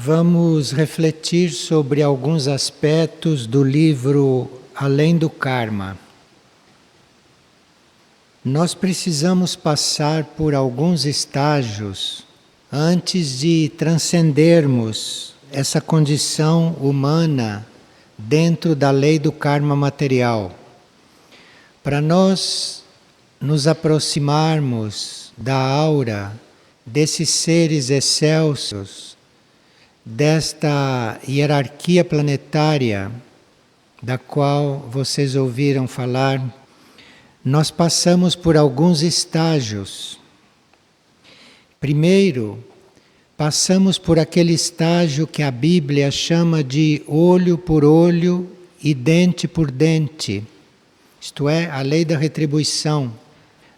Vamos refletir sobre alguns aspectos do livro Além do Karma. Nós precisamos passar por alguns estágios antes de transcendermos essa condição humana dentro da lei do karma material. Para nós nos aproximarmos da aura desses seres excelsos, desta hierarquia planetária da qual vocês ouviram falar, nós passamos por alguns estágios. Primeiro, passamos por aquele estágio que a Bíblia chama de olho por olho e dente por dente. Isto é, a lei da retribuição.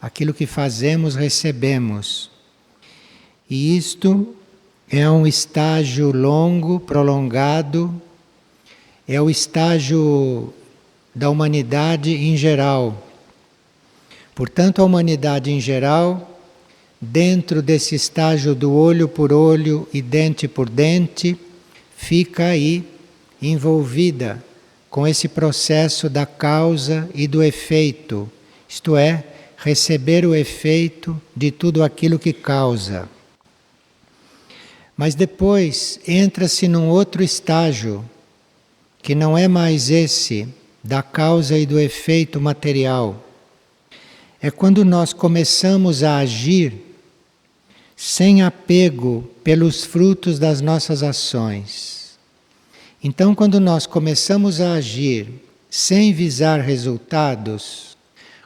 Aquilo que fazemos, recebemos. E isto é um estágio longo, prolongado, é o estágio da humanidade em geral. Portanto, a humanidade em geral, dentro desse estágio do olho por olho e dente por dente, fica aí envolvida com esse processo da causa e do efeito, isto é, receber o efeito de tudo aquilo que causa. Mas depois entra-se num outro estágio, que não é mais esse da causa e do efeito material. É quando nós começamos a agir sem apego pelos frutos das nossas ações. Então, quando nós começamos a agir sem visar resultados,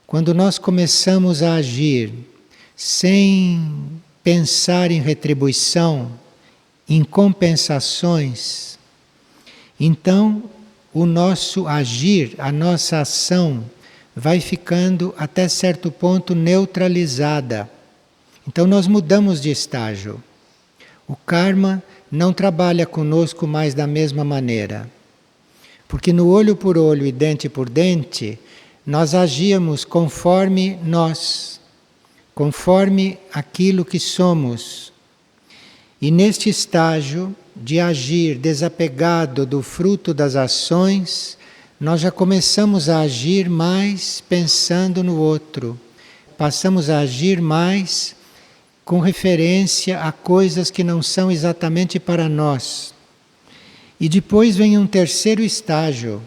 quando nós começamos a agir sem pensar em retribuição, em compensações, então o nosso agir, a nossa ação vai ficando até certo ponto neutralizada. Então nós mudamos de estágio. O karma não trabalha conosco mais da mesma maneira. Porque no olho por olho e dente por dente, nós agíamos conforme nós, conforme aquilo que somos. E neste estágio de agir desapegado do fruto das ações, nós já começamos a agir mais pensando no outro. Passamos a agir mais com referência a coisas que não são exatamente para nós. E depois vem um terceiro estágio.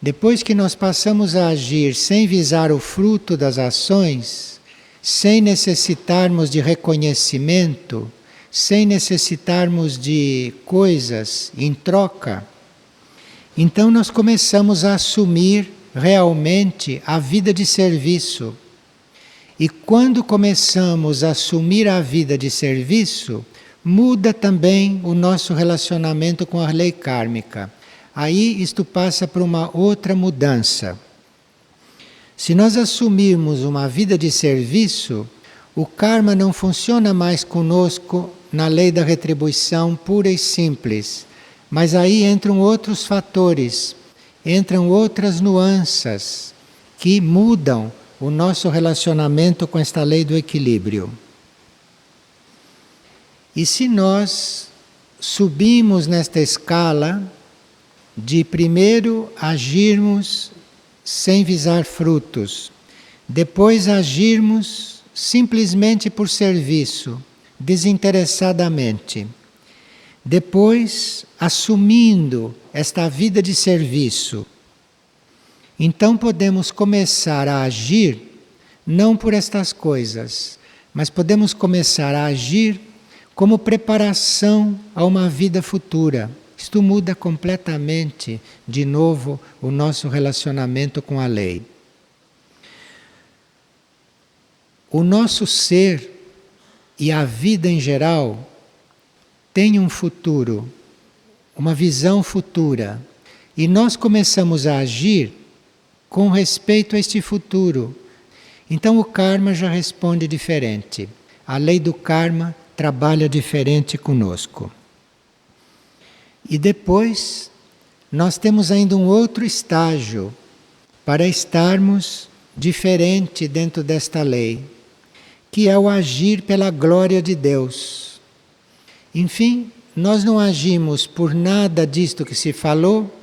Depois que nós passamos a agir sem visar o fruto das ações, sem necessitarmos de reconhecimento, sem necessitarmos de coisas em troca, então nós começamos a assumir realmente a vida de serviço. E quando começamos a assumir a vida de serviço, muda também o nosso relacionamento com a lei kármica. Aí isto passa por uma outra mudança. Se nós assumirmos uma vida de serviço, o karma não funciona mais conosco na lei da retribuição pura e simples, mas aí entram outros fatores, entram outras nuances que mudam o nosso relacionamento com esta lei do equilíbrio. E se nós subimos nesta escala de primeiro agirmos sem visar frutos, depois agirmos simplesmente por serviço, desinteressadamente. Depois, assumindo esta vida de serviço, então podemos começar a agir não por estas coisas, mas podemos começar a agir como preparação a uma vida futura. Isto muda completamente, de novo, o nosso relacionamento com a lei. O nosso ser e a vida em geral tem um futuro, uma visão futura. E nós começamos a agir com respeito a este futuro. Então o karma já responde diferente. A lei do karma trabalha diferente conosco. E depois nós temos ainda um outro estágio para estarmos diferente dentro desta lei, que é o agir pela glória de Deus. Enfim, nós não agimos por nada disto que se falou,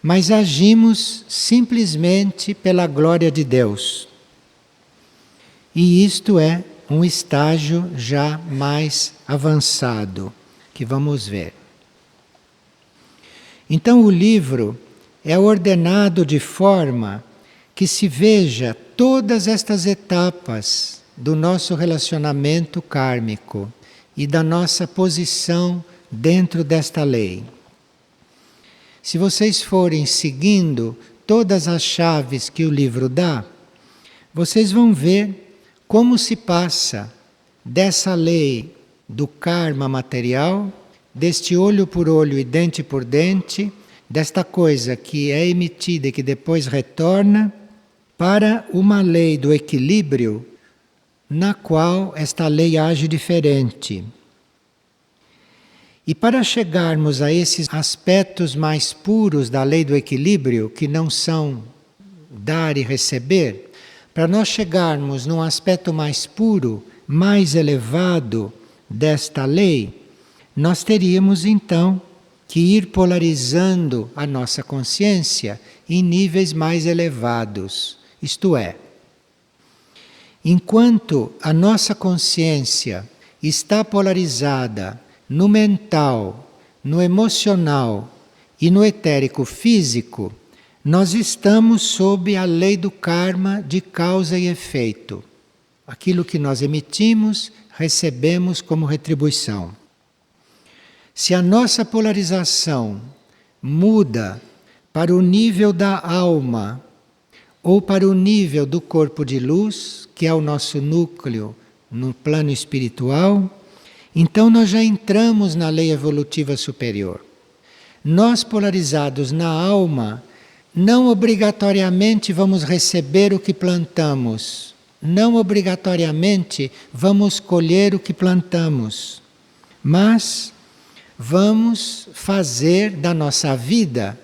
mas agimos simplesmente pela glória de Deus. E isto é um estágio já mais avançado, que vamos ver. Então o livro é ordenado de forma que se veja todas estas etapas do nosso relacionamento kármico e da nossa posição dentro desta lei. Se vocês forem seguindo todas as chaves que o livro dá, vocês vão ver como se passa dessa lei do karma material, deste olho por olho e dente por dente, desta coisa que é emitida e que depois retorna, para uma lei do equilíbrio, na qual esta lei age diferente. E para chegarmos a esses aspectos mais puros da lei do equilíbrio, que não são dar e receber, para nós chegarmos num aspecto mais puro, mais elevado desta lei, nós teríamos então que ir polarizando a nossa consciência em níveis mais elevados. Isto é, enquanto a nossa consciência está polarizada no mental, no emocional e no etérico físico, nós estamos sob a lei do karma de causa e efeito. Aquilo que nós emitimos, recebemos como retribuição. Se a nossa polarização muda para o nível da alma ou para o nível do corpo de luz, que é o nosso núcleo no plano espiritual, então nós já entramos na lei evolutiva superior. Nós polarizados na alma, não obrigatoriamente vamos receber o que plantamos, não obrigatoriamente vamos colher o que plantamos, mas vamos fazer da nossa vida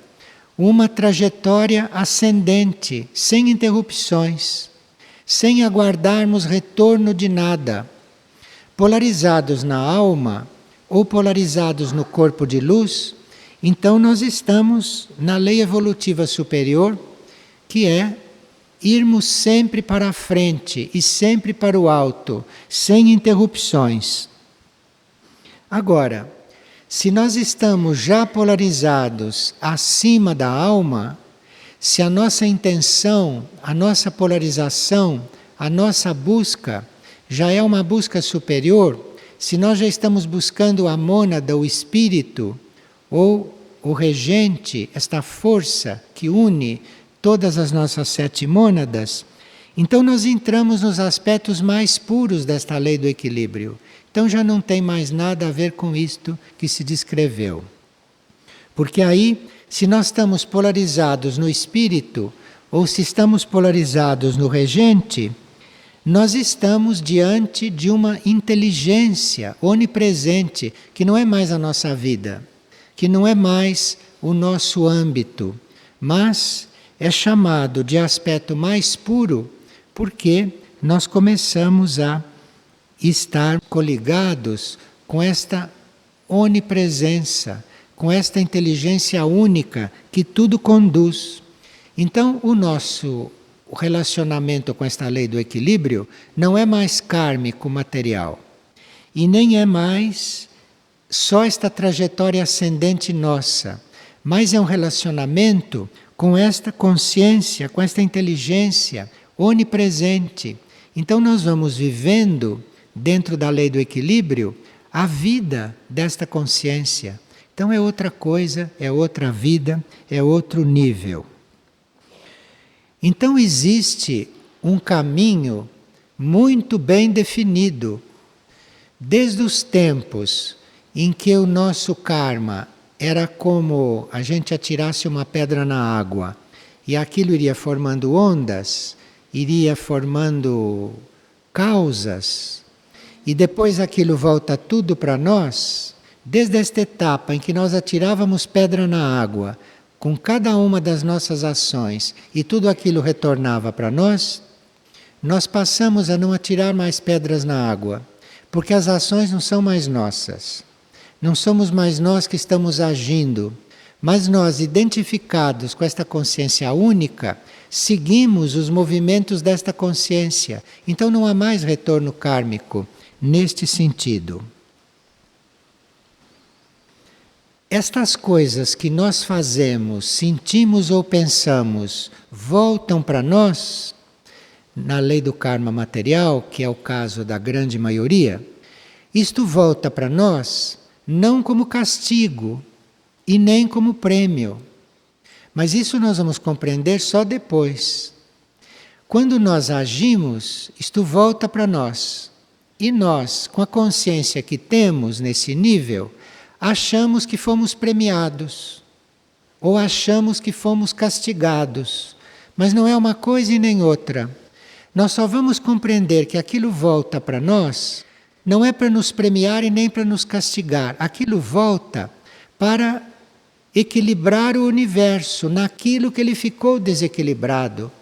uma trajetória ascendente, sem interrupções, sem aguardarmos retorno de nada. Polarizados na alma ou polarizados no corpo de luz, então nós estamos na lei evolutiva superior, que é irmos sempre para a frente e sempre para o alto, sem interrupções. Agora, se nós estamos já polarizados acima da alma, se a nossa intenção, a nossa polarização, a nossa busca já é uma busca superior, se nós já estamos buscando a mônada, o espírito, ou o regente, esta força que une todas as nossas 7 mônadas, então nós entramos nos aspectos mais puros desta lei do equilíbrio. Então já não tem mais nada a ver com isto que se descreveu. Porque aí, se nós estamos polarizados no espírito, ou se estamos polarizados no regente, nós estamos diante de uma inteligência onipresente, que não é mais a nossa vida, que não é mais o nosso âmbito, mas é chamado de aspecto mais puro, porque nós começamos a estar coligados com esta onipresença, com esta inteligência única que tudo conduz. Então, o nosso relacionamento com esta lei do equilíbrio não é mais kármico material e nem é mais só esta trajetória ascendente nossa, mas é um relacionamento com esta consciência, com esta inteligência onipresente. Então nós vamos vivendo dentro da lei do equilíbrio a vida desta consciência. Então é outra coisa, é outra vida, é outro nível. Então existe um caminho muito bem definido. Desde os tempos em que o nosso karma era como a gente atirasse uma pedra na água e aquilo iria formando ondas, iria formando causas, e depois aquilo volta tudo para nós, desde esta etapa em que nós atirávamos pedra na água, com cada uma das nossas ações, e tudo aquilo retornava para nós, nós passamos a não atirar mais pedras na água, porque as ações não são mais nossas. Não somos mais nós que estamos agindo, mas nós, identificados com esta consciência única, seguimos os movimentos desta consciência. Então não há mais retorno kármico neste sentido. Estas coisas que nós fazemos, sentimos ou pensamos, voltam para nós, na lei do karma material, que é o caso da grande maioria, isto volta para nós não como castigo e nem como prêmio. Mas isso nós vamos compreender só depois. Quando nós agimos, isto volta para nós. E nós, com a consciência que temos nesse nível, achamos que fomos premiados ou achamos que fomos castigados. Mas não é uma coisa e nem outra. Nós só vamos compreender que aquilo volta para nós, não é para nos premiar e nem para nos castigar. Aquilo volta para equilibrar o universo naquilo que ele ficou desequilibrado.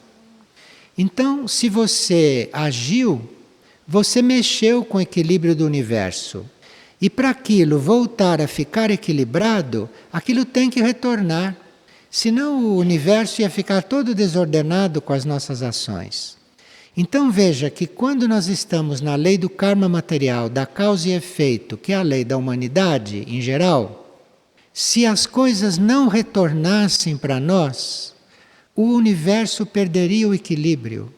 Então, se você agiu, você mexeu com o equilíbrio do universo. E para aquilo voltar a ficar equilibrado, aquilo tem que retornar. Senão o universo ia ficar todo desordenado com as nossas ações. Então veja que quando nós estamos na lei do karma material, da causa e efeito, que é a lei da humanidade em geral, se as coisas não retornassem para nós, o universo perderia o equilíbrio.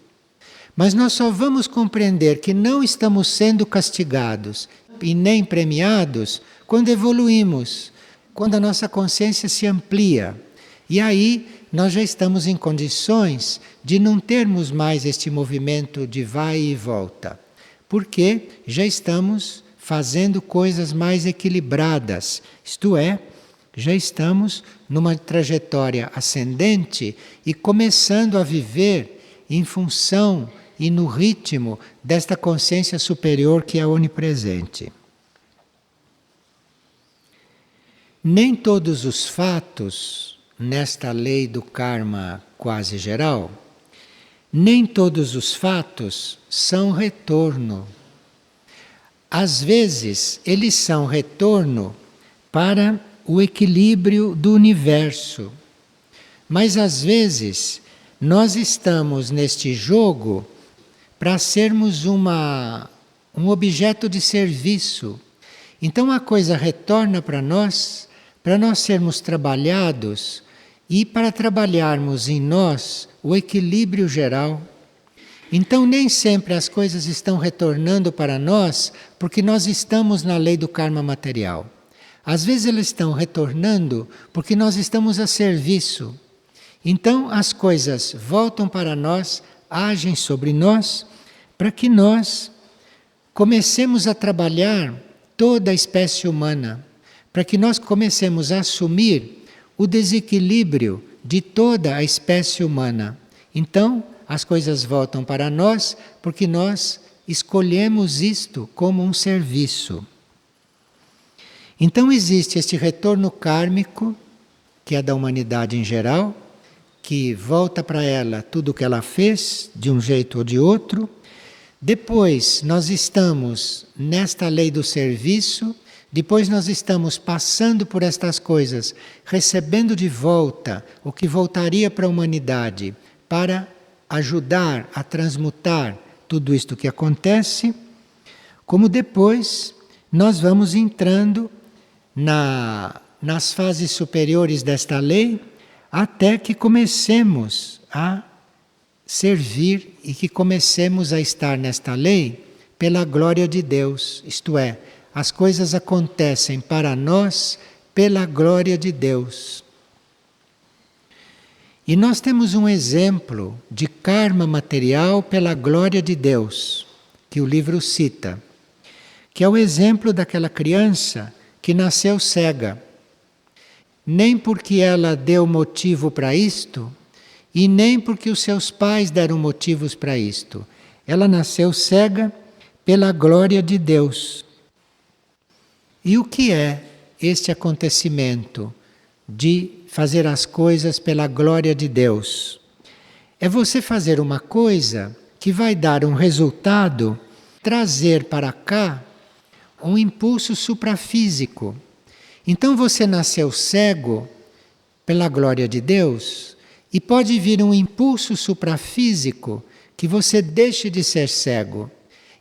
Mas nós só vamos compreender que não estamos sendo castigados e nem premiados quando evoluímos, quando a nossa consciência se amplia. E aí nós já estamos em condições de não termos mais este movimento de vai e volta, porque já estamos fazendo coisas mais equilibradas, isto é, já estamos numa trajetória ascendente e começando a viver em função e no ritmo desta consciência superior que é onipresente. Nem todos os fatos nesta lei do karma quase geral, nem todos os fatos são retorno. Às vezes, eles são retorno para o equilíbrio do universo. Mas às vezes, nós estamos neste jogo para sermos um objeto de serviço. Então a coisa retorna para nós sermos trabalhados e para trabalharmos em nós o equilíbrio geral. Então nem sempre as coisas estão retornando para nós porque nós estamos na lei do karma material. Às vezes elas estão retornando porque nós estamos a serviço. Então as coisas voltam para nós, agem sobre nós, para que nós comecemos a trabalhar toda a espécie humana, para que nós comecemos a assumir o desequilíbrio de toda a espécie humana. Então, as coisas voltam para nós porque nós escolhemos isto como um serviço. Então existe este retorno kármico, que é da humanidade em geral, que volta para ela tudo o que ela fez, de um jeito ou de outro. Depois nós estamos nesta lei do serviço, depois nós estamos passando por estas coisas, recebendo de volta o que voltaria para a humanidade, para ajudar a transmutar tudo isto que acontece, como depois nós vamos entrando nas fases superiores desta lei, até que comecemos a servir e que comecemos a estar nesta lei pela glória de Deus, isto é, as coisas acontecem para nós pela glória de Deus. E nós temos um exemplo de karma material pela glória de Deus, que o livro cita, que é o exemplo daquela criança que nasceu cega. Nem porque ela deu motivo para isto, e nem porque os seus pais deram motivos para isto. Ela nasceu cega pela glória de Deus. E o que é este acontecimento de fazer as coisas pela glória de Deus? É você fazer uma coisa que vai dar um resultado, trazer para cá um impulso suprafísico. Então você nasceu cego pela glória de Deus e pode vir um impulso suprafísico que você deixe de ser cego.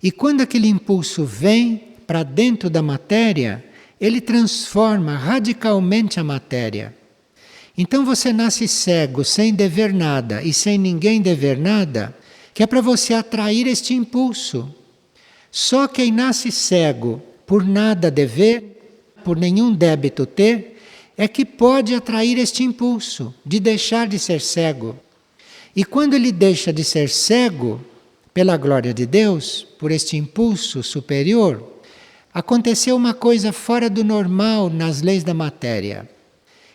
E quando aquele impulso vem para dentro da matéria, ele transforma radicalmente a matéria. Então você nasce cego, sem dever nada e sem ninguém dever nada, que é para você atrair este impulso. Só quem nasce cego por nada dever, por nenhum débito ter, é que pode atrair este impulso de deixar de ser cego. E quando ele deixa de ser cego, pela glória de Deus, por este impulso superior, aconteceu uma coisa fora do normal nas leis da matéria.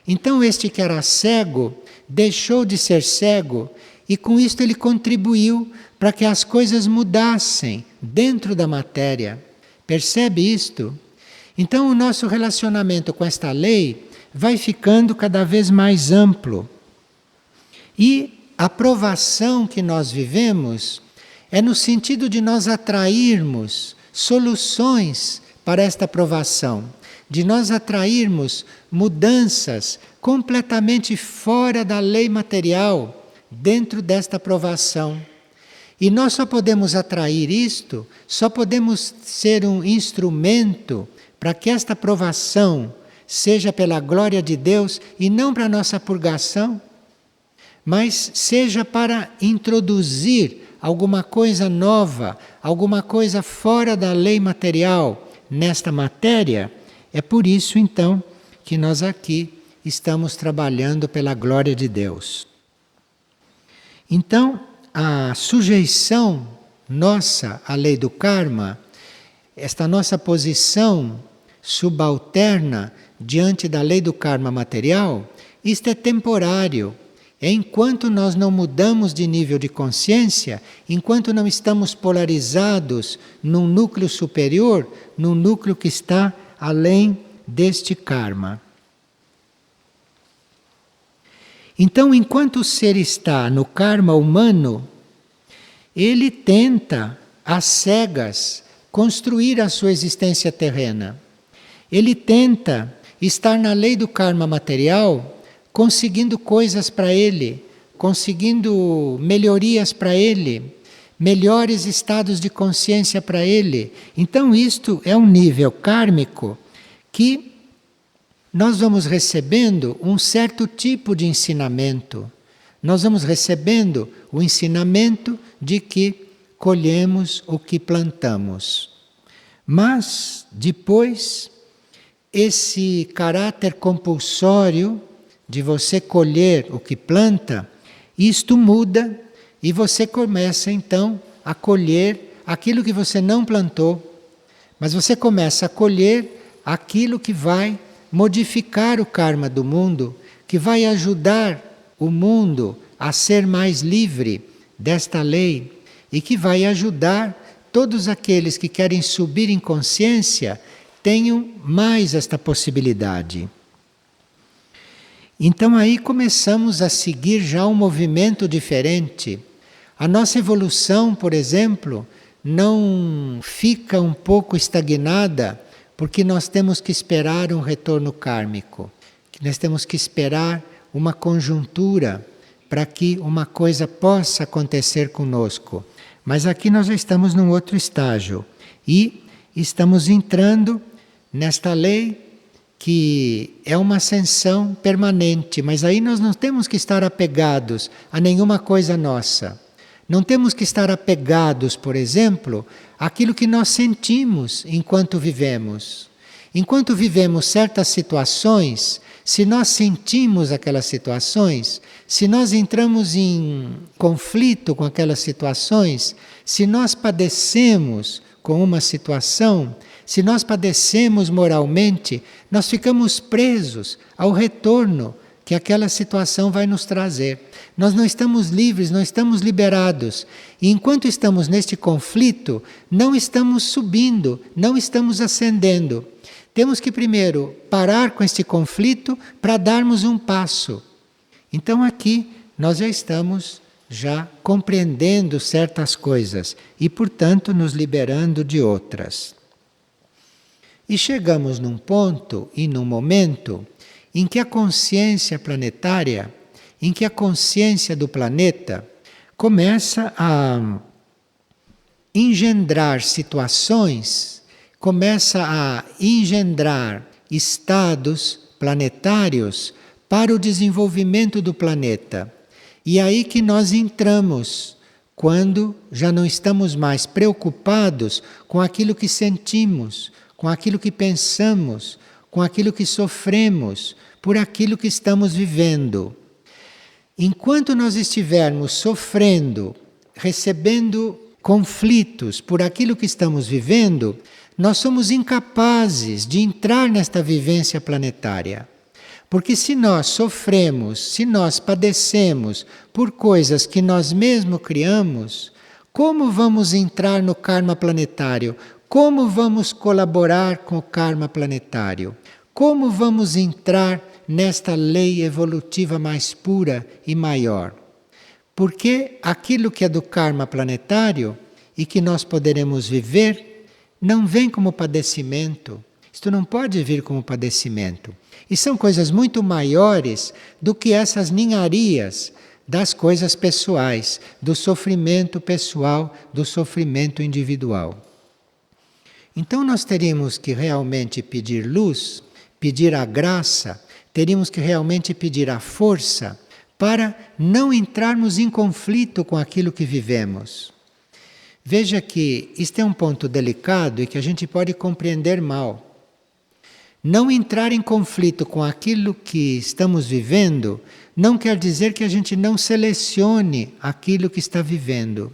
Então este que era cego deixou de ser cego e com isto ele contribuiu para que as coisas mudassem dentro da matéria. Percebe isto? Então o nosso relacionamento com esta lei vai ficando cada vez mais amplo. E a provação que nós vivemos é no sentido de nós atrairmos soluções para esta provação, de nós atrairmos mudanças completamente fora da lei material, dentro desta provação. E nós só podemos atrair isto, só podemos ser um instrumento para que esta provação seja pela glória de Deus e não para a nossa purgação, mas seja para introduzir alguma coisa nova, alguma coisa fora da lei material nesta matéria. É por isso, então, que nós aqui estamos trabalhando pela glória de Deus. Então, a sujeição nossa à lei do karma, esta nossa posição subalterna diante da lei do karma material, isto é temporário. É enquanto nós não mudamos de nível de consciência, enquanto não estamos polarizados num núcleo superior, num núcleo que está além deste karma. Então, enquanto o ser está no karma humano, ele tenta, às cegas, construir a sua existência terrena. Ele tenta estar na lei do karma material, conseguindo coisas para ele, conseguindo melhorias para ele, melhores estados de consciência para ele. Então isto é um nível kármico que nós vamos recebendo um certo tipo de ensinamento. Nós vamos recebendo o ensinamento de que colhemos o que plantamos. Mas depois esse caráter compulsório de você colher o que planta, isto muda e você começa então a colher aquilo que você não plantou. Mas você começa a colher aquilo que vai modificar o karma do mundo, que vai ajudar o mundo a ser mais livre desta lei e que vai ajudar todos aqueles que querem subir em consciência tenham mais esta possibilidade. Então aí começamos a seguir já um movimento diferente. A nossa evolução, por exemplo, não fica um pouco estagnada porque nós temos que esperar um retorno kármico. Nós temos que esperar uma conjuntura para que uma coisa possa acontecer conosco. Mas aqui nós já estamos num outro estágio e estamos entrando nesta lei que é uma ascensão permanente, mas aí nós não temos que estar apegados a nenhuma coisa nossa. Não temos que estar apegados, por exemplo, àquilo que nós sentimos enquanto vivemos. Enquanto vivemos certas situações, se nós sentimos aquelas situações, se nós entramos em conflito com aquelas situações, se nós padecemos com uma situação, se nós padecemos moralmente, nós ficamos presos ao retorno que aquela situação vai nos trazer. Nós não estamos livres, não estamos liberados. E enquanto estamos neste conflito, não estamos subindo, não estamos ascendendo. Temos que primeiro parar com este conflito para darmos um passo. Então aqui nós já estamos compreendendo certas coisas e, portanto, nos liberando de outras. E chegamos num ponto e num momento em que a consciência planetária, em que a consciência do planeta começa a engendrar situações, começa a engendrar estados planetários para o desenvolvimento do planeta. E é aí que nós entramos, quando já não estamos mais preocupados com aquilo que sentimos, com aquilo que pensamos, com aquilo que sofremos, por aquilo que estamos vivendo. Enquanto nós estivermos sofrendo, recebendo conflitos por aquilo que estamos vivendo, nós somos incapazes de entrar nesta vivência planetária. Porque se nós sofremos, se nós padecemos por coisas que nós mesmos criamos, como vamos entrar no karma planetário? Como vamos colaborar com o karma planetário? Como vamos entrar nesta lei evolutiva mais pura e maior? Porque aquilo que é do karma planetário e que nós poderemos viver, não vem como padecimento. Isto não pode vir como padecimento. E são coisas muito maiores do que essas ninharias das coisas pessoais, do sofrimento pessoal, do sofrimento individual. Então nós teríamos que realmente pedir luz, pedir a graça, teríamos que realmente pedir a força para não entrarmos em conflito com aquilo que vivemos. Veja que isto é um ponto delicado e que a gente pode compreender mal. Não entrar em conflito com aquilo que estamos vivendo não quer dizer que a gente não selecione aquilo que está vivendo,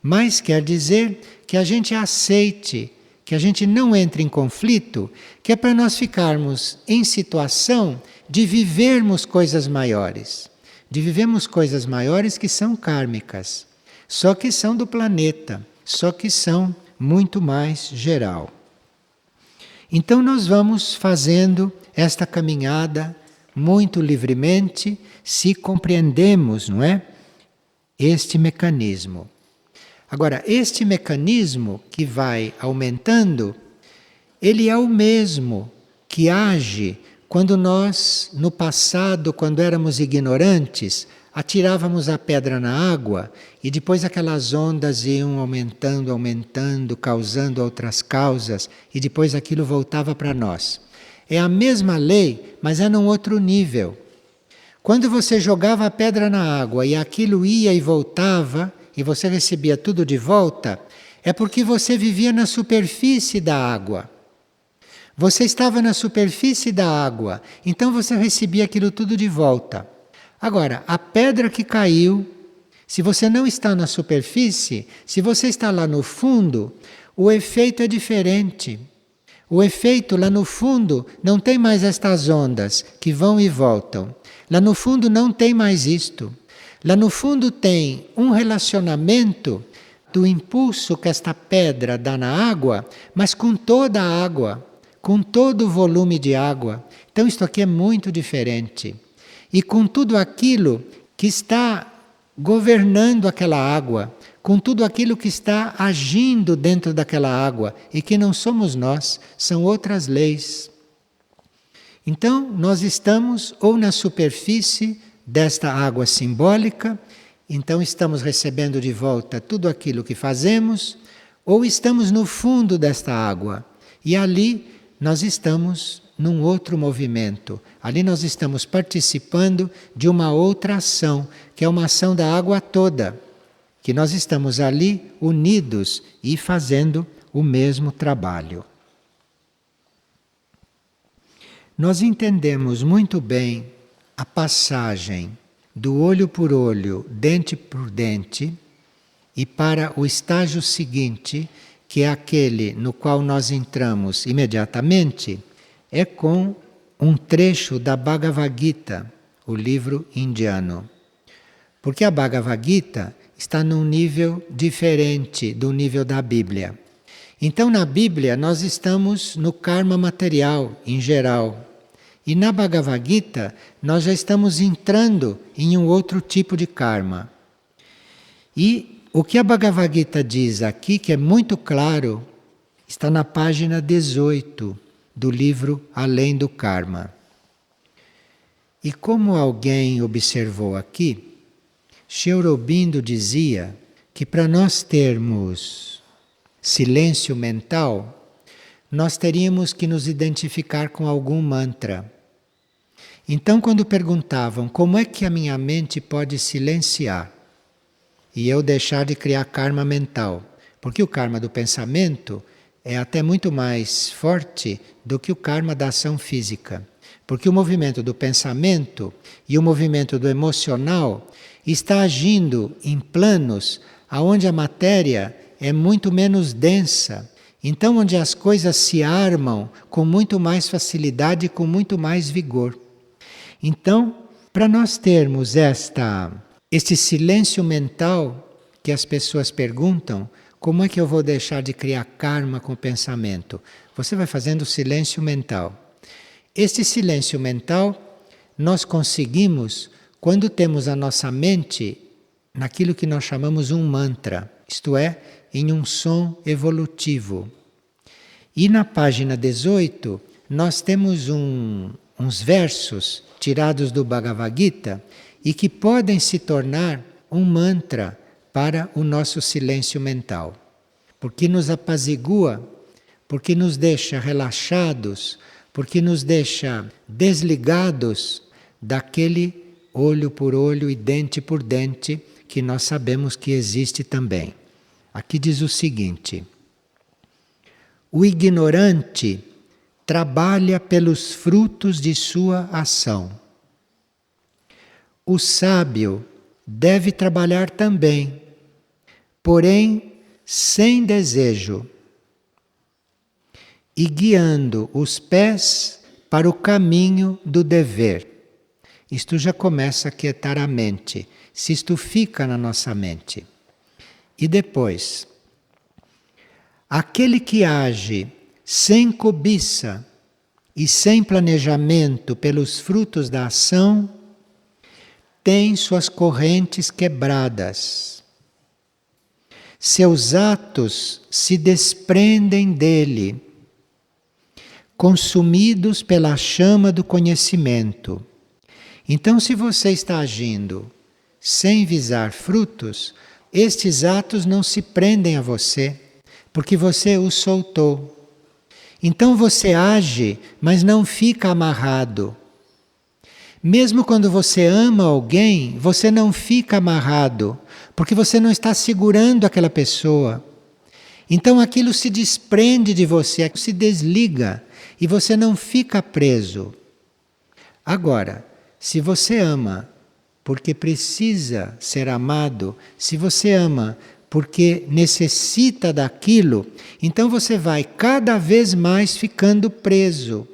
mas quer dizer que a gente aceite, que a gente não entre em conflito, que é para nós ficarmos em situação de vivermos coisas maiores. De vivermos coisas maiores que são kármicas, só que são do planeta, só que são muito mais geral. Então nós vamos fazendo esta caminhada muito livremente, se compreendemos, não é? Este mecanismo. Agora, este mecanismo que vai aumentando, ele é o mesmo que age quando nós, no passado, quando éramos ignorantes, atirávamos a pedra na água e depois aquelas ondas iam aumentando, aumentando, causando outras causas e depois aquilo voltava para nós. É a mesma lei, mas é num outro nível. Quando você jogava a pedra na água e aquilo ia e voltava e você recebia tudo de volta, é porque você vivia na superfície da água. Você estava na superfície da água, então você recebia aquilo tudo de volta. Agora, a pedra que caiu, se você não está na superfície, se você está lá no fundo, o efeito é diferente. O efeito lá no fundo não tem mais estas ondas que vão e voltam. Lá no fundo não tem mais isto. Lá no fundo tem um relacionamento do impulso que esta pedra dá na água, mas com toda a água, com todo o volume de água. Então isto aqui é muito diferente. E com tudo aquilo que está governando aquela água, com tudo aquilo que está agindo dentro daquela água, e que não somos nós, são outras leis. Então, nós estamos ou na superfície desta água simbólica, então estamos recebendo de volta tudo aquilo que fazemos, ou estamos no fundo desta água, e ali nós estamos num outro movimento. Ali nós estamos participando de uma outra ação, que é uma ação da água toda, que nós estamos ali unidos e fazendo o mesmo trabalho. Nós entendemos muito bem a passagem do olho por olho, dente por dente, e para o estágio seguinte, que é aquele no qual nós entramos imediatamente, é com um trecho da Bhagavad Gita, o livro indiano. Porque a Bhagavad Gita está num nível diferente do nível da Bíblia. Então, na Bíblia, nós estamos no karma material, em geral. E na Bhagavad Gita, nós já estamos entrando em um outro tipo de karma. E o que a Bhagavad Gita diz aqui, que é muito claro, está na página 18. do livro Além do Karma. E como alguém observou aqui, Sri Aurobindo dizia que para nós termos silêncio mental, nós teríamos que nos identificar com algum mantra. Então, quando perguntavam como é que a minha mente pode silenciar e eu deixar de criar karma mental, porque o karma do pensamento é até muito mais forte do que o karma da ação física. Porque o movimento do pensamento e o movimento do emocional está agindo em planos onde a matéria é muito menos densa. Então, onde as coisas se armam com muito mais facilidade e com muito mais vigor. Então, para nós termos este silêncio mental que as pessoas perguntam, como é que eu vou deixar de criar karma com o pensamento? Você vai fazendo silêncio mental. Este silêncio mental nós conseguimos quando temos a nossa mente naquilo que nós chamamos um mantra, isto é, em um som evolutivo. E na página 18 nós temos uns versos tirados do Bhagavad Gita e que podem se tornar um mantra para o nosso silêncio mental, porque nos apazigua, porque nos deixa relaxados, porque nos deixa desligados daquele olho por olho e dente por dente que nós sabemos que existe também. Aqui diz o seguinte: o ignorante trabalha pelos frutos de sua ação. O sábio deve trabalhar também, porém sem desejo, e guiando os pés para o caminho do dever. Isto já começa a quietar a mente, se isto fica na nossa mente. E depois, aquele que age sem cobiça e sem planejamento pelos frutos da ação, tem suas correntes quebradas. Seus atos se desprendem dele, consumidos pela chama do conhecimento. Então, se você está agindo sem visar frutos, estes atos não se prendem a você, porque você os soltou. Então você age, mas não fica amarrado. Mesmo quando você ama alguém, você não fica amarrado, porque você não está segurando aquela pessoa. Então aquilo se desprende de você, se desliga, e você não fica preso. Agora, se você ama porque precisa ser amado, se você ama porque necessita daquilo, então você vai cada vez mais ficando preso,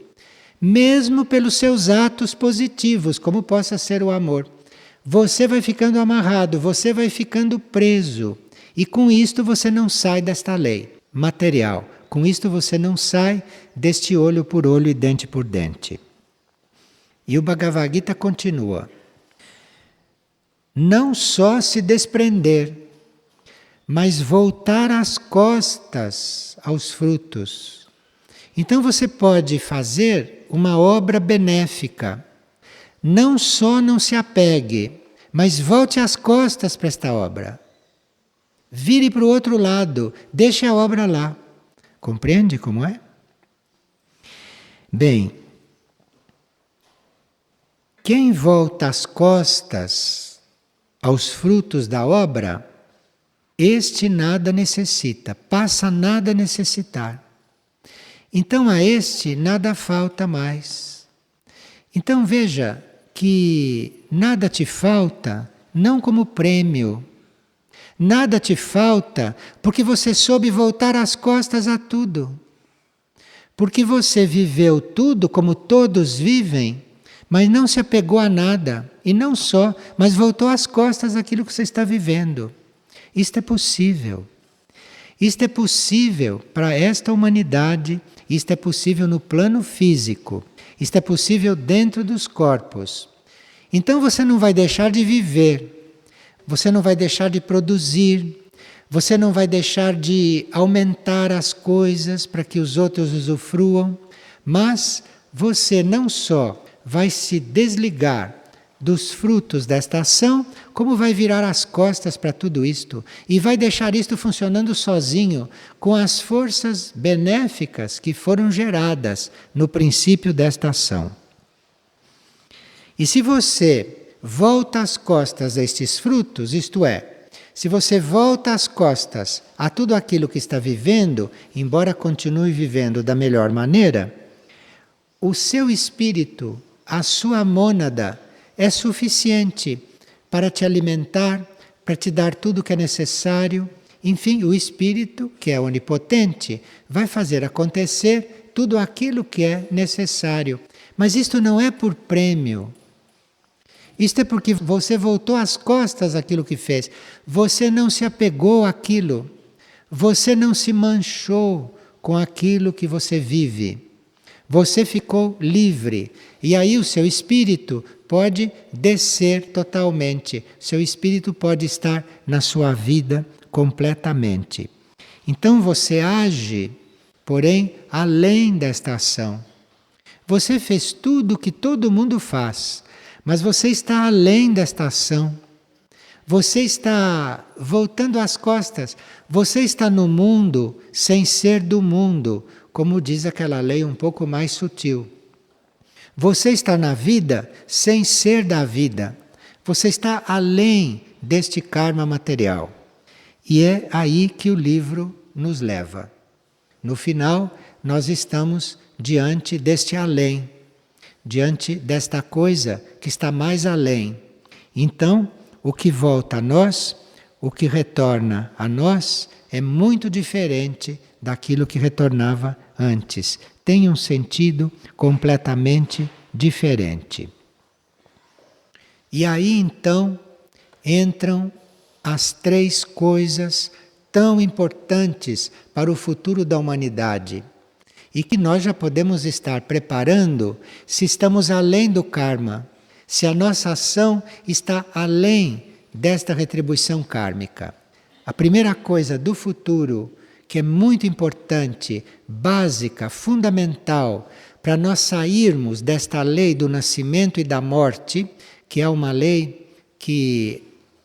mesmo pelos seus atos positivos, como possa ser o amor. Você vai ficando amarrado, você vai ficando preso, e com isto você não sai desta lei material, com isto você não sai deste olho por olho e dente por dente. E o Bhagavad Gita continua: não só se desprender, mas voltar as costas aos frutos. Então você pode fazer uma obra benéfica. Não só não se apegue, mas volte as costas para esta obra. Vire para o outro lado, deixe a obra lá. Compreende como é? Bem, quem volta as costas aos frutos da obra, este nada necessita, passa a nada necessitar. Então a este nada falta mais. Então veja que nada te falta, não como prêmio. Nada te falta porque você soube voltar as costas a tudo. Porque você viveu tudo como todos vivem, mas não se apegou a nada. E não só, mas voltou as costas àquilo que você está vivendo. Isto é possível. Isto é possível para esta humanidade, isto é possível no plano físico, isto é possível dentro dos corpos. Então você não vai deixar de viver, você não vai deixar de produzir, você não vai deixar de aumentar as coisas para que os outros usufruam, Mas você não só vai se desligar dos frutos desta ação, como vai virar as costas para tudo isto e vai deixar isto funcionando sozinho, com as forças benéficas que foram geradas no princípio desta ação. E se você volta as costas a estes frutos, isto é, se você volta as costas a tudo aquilo que está vivendo, embora continue vivendo da melhor maneira, o seu espírito, a sua mônada, é suficiente para te alimentar, para te dar tudo o que é necessário. Enfim, o espírito, que é onipotente, vai fazer acontecer tudo aquilo que é necessário. Mas isto não é por prêmio. Isto é porque você voltou as costas àquilo que fez. Você não se apegou àquilo. Você não se manchou com aquilo que você vive. Você ficou livre. E aí o seu espírito pode descer totalmente. Seu espírito pode estar na sua vida completamente. Então você age, porém, além desta ação. Você fez tudo o que todo mundo faz, mas você está além desta ação. Você está voltando as costas. Você está no mundo sem ser do mundo, como diz aquela lei um pouco mais sutil. Você está na vida sem ser da vida. Você está além deste karma material. E é aí que o livro nos leva. No final, nós estamos diante deste além, diante desta coisa que está mais além. Então, o que volta a nós, o que retorna a nós, é muito diferente daquilo que retornava antes. Tem um sentido completamente diferente. E aí então entram as três coisas tão importantes para o futuro da humanidade e que nós já podemos estar preparando se estamos além do karma, se a nossa ação está além desta retribuição kármica. A primeira coisa do futuro, que é muito importante, básica, fundamental, para nós sairmos desta lei do nascimento e da morte, que é uma lei que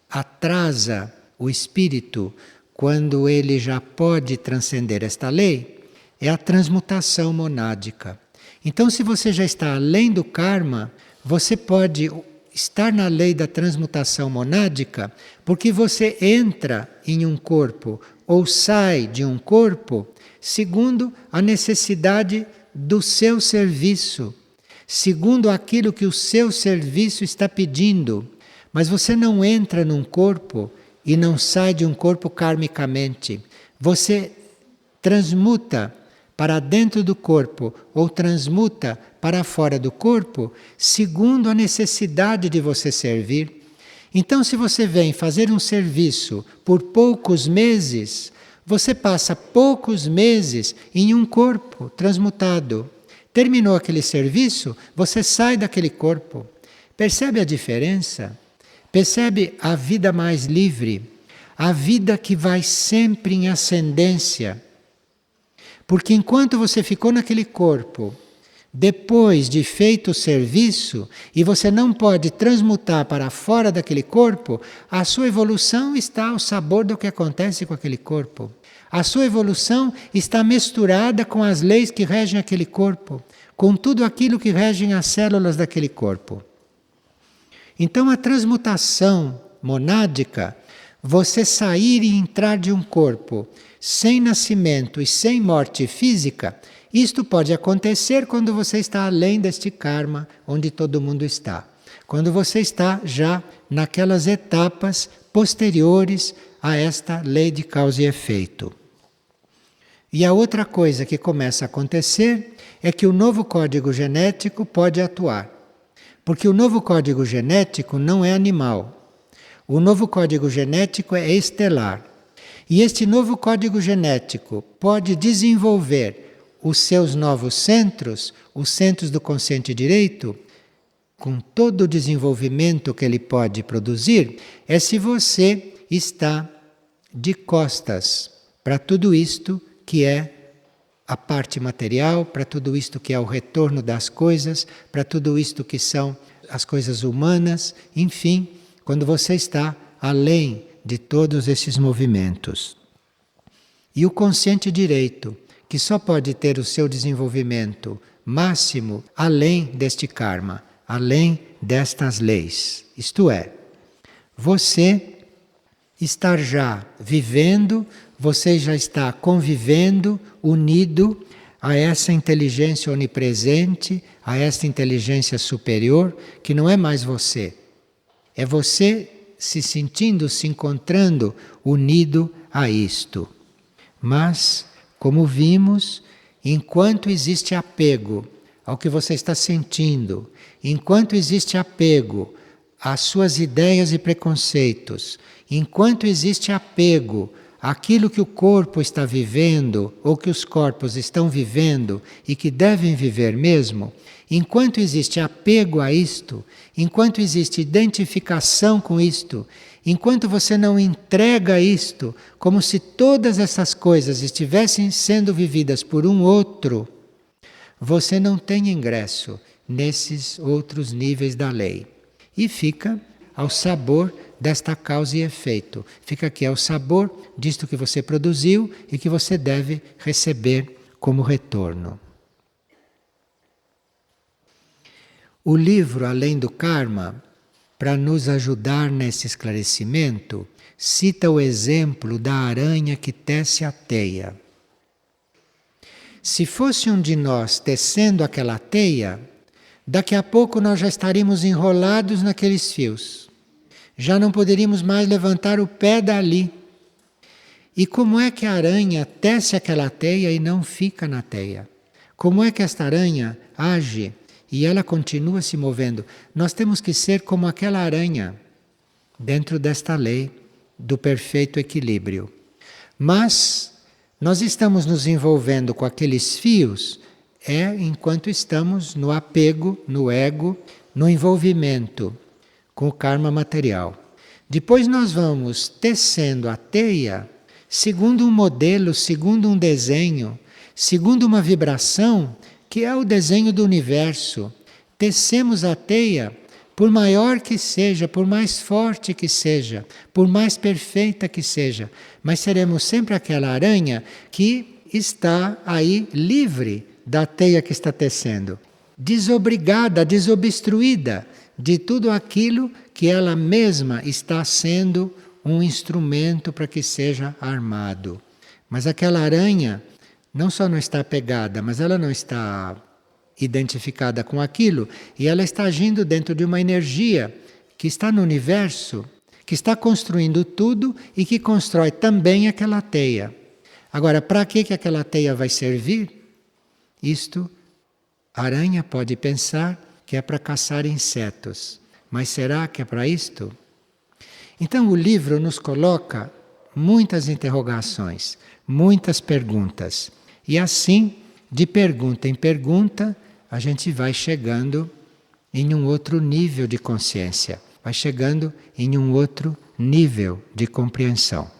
atrasa o espírito quando ele já pode transcender esta lei, é a transmutação monádica. Então, se você já está além do karma, você pode estar na lei da transmutação monádica, porque você entra em um corpo ou sai de um corpo segundo a necessidade do seu serviço, segundo aquilo que o seu serviço está pedindo. Mas você não entra num corpo e não sai de um corpo karmicamente. Você transmuta para dentro do corpo ou transmuta para fora do corpo segundo a necessidade de você servir. Então, se você vem fazer um serviço por poucos meses, você passa poucos meses em um corpo transmutado. Terminou aquele serviço, você sai daquele corpo. Percebe a diferença? Percebe a vida mais livre? A vida que vai sempre em ascendência. Porque enquanto você ficou naquele corpo, depois de feito o serviço, e você não pode transmutar para fora daquele corpo, a sua evolução está ao sabor do que acontece com aquele corpo. A sua evolução está misturada com as leis que regem aquele corpo, com tudo aquilo que regem as células daquele corpo. Então a transmutação monádica, você sair e entrar de um corpo sem nascimento e sem morte física, isto pode acontecer quando você está além deste karma onde todo mundo está. Quando você está já naquelas etapas posteriores a esta lei de causa e efeito. E a outra coisa que começa a acontecer é que o novo código genético pode atuar. Porque o novo código genético não é animal. O novo código genético é estelar. E este novo código genético pode desenvolver os seus novos centros, os centros do consciente direito, com todo o desenvolvimento que ele pode produzir, é se você está de costas para tudo isto que é a parte material, para tudo isto que é o retorno das coisas, para tudo isto que são as coisas humanas, enfim, quando você está além de todos esses movimentos. E o consciente direito, que só pode ter o seu desenvolvimento máximo além deste karma, além destas leis. Isto é, você estar já vivendo, você já está convivendo, unido a essa inteligência onipresente, a essa inteligência superior, que não é mais você. É você se sentindo, se encontrando unido a isto. Mas, como vimos, enquanto existe apego ao que você está sentindo, enquanto existe apego às suas ideias e preconceitos, enquanto existe apego àquilo que o corpo está vivendo ou que os corpos estão vivendo e que devem viver mesmo, enquanto existe apego a isto, enquanto existe identificação com isto, enquanto você não entrega isto como se todas essas coisas estivessem sendo vividas por um outro, você não tem ingresso nesses outros níveis da lei. E fica ao sabor desta causa e efeito. Fica aqui ao sabor disto que você produziu e que você deve receber como retorno. O livro Além do Karma, para nos ajudar nesse esclarecimento, cita o exemplo da aranha que tece a teia. Se fosse um de nós tecendo aquela teia, daqui a pouco nós já estaríamos enrolados naqueles fios. Já não poderíamos mais levantar o pé dali. E como é que a aranha tece aquela teia e não fica na teia? Como é que esta aranha age e ela continua se movendo? Nós temos que ser como aquela aranha, dentro desta lei do perfeito equilíbrio. Mas nós estamos nos envolvendo com aqueles fios enquanto estamos no apego, no ego, no envolvimento com o karma material. Depois nós vamos tecendo a teia segundo um modelo, segundo um desenho, segundo uma vibração que é o desenho do universo. Tecemos a teia, por maior que seja, por mais forte que seja, por mais perfeita que seja, mas seremos sempre aquela aranha que está aí livre da teia que está tecendo, desobrigada, desobstruída de tudo aquilo que ela mesma está sendo um instrumento para que seja armado. Mas aquela aranha não só não está pegada, mas ela não está identificada com aquilo e ela está agindo dentro de uma energia que está no universo, que está construindo tudo e que constrói também aquela teia. Agora, para que aquela teia vai servir? Isto, a aranha pode pensar que é para caçar insetos, mas será que é para isto? Então o livro nos coloca muitas interrogações, muitas perguntas. E assim, de pergunta em pergunta, a gente vai chegando em um outro nível de consciência, vai chegando em um outro nível de compreensão.